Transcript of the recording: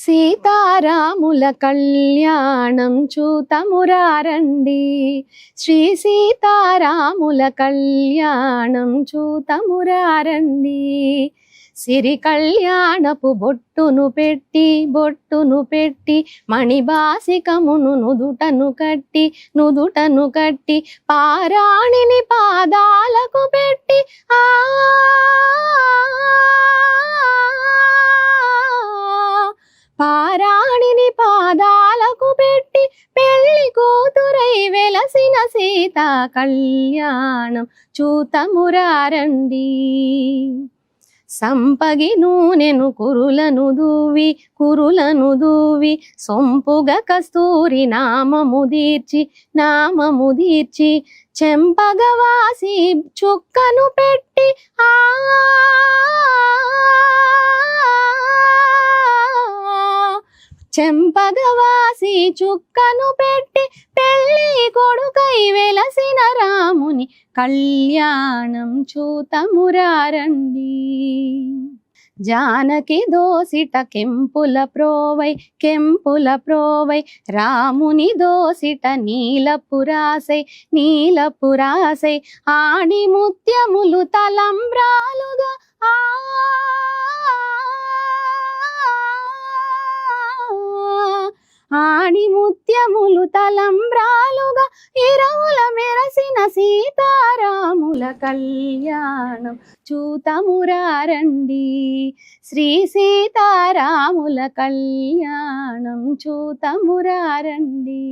సీతారాముల కళ్యాణం చూతమురారండి, శ్రీ సీతారాముల కళ్యాణం చూతమురారండి. సిరి కళ్యాణపు బొట్టును పెట్టి మణిబాసికమును నుదుటను కట్టి పారాణిని పాదాలకు పెట్టి పారాణిని పాదాలకు పెట్టి పెళ్లి కూతురై వెలసిన సీతా కళ్యాణం చూతమురారండి. సంపగి నూనెను కురులను దూవి సొంపుగా కస్తూరి నామము దీర్చి చెంపగవాసి చుక్కను పెట్టి చెంపగవాసి చుక్కను పెట్టి పెళ్లి కొడుకై వెలసిన రాముని కళ్యాణం చూతమురారండి. జానకి దోసిట కెంపుల ప్రోవై రాముని దోసిట నీలపురాసై ఆడి ముత్యములు తలంబ్రాలుగా ఆడి ముత్యములు తలంబ్రాలుగా ఇరవుల మెరసిన సీతారాముల కళ్యాణం చూతమురారండి, శ్రీ సీతారాముల కళ్యాణం చూతమురారండి.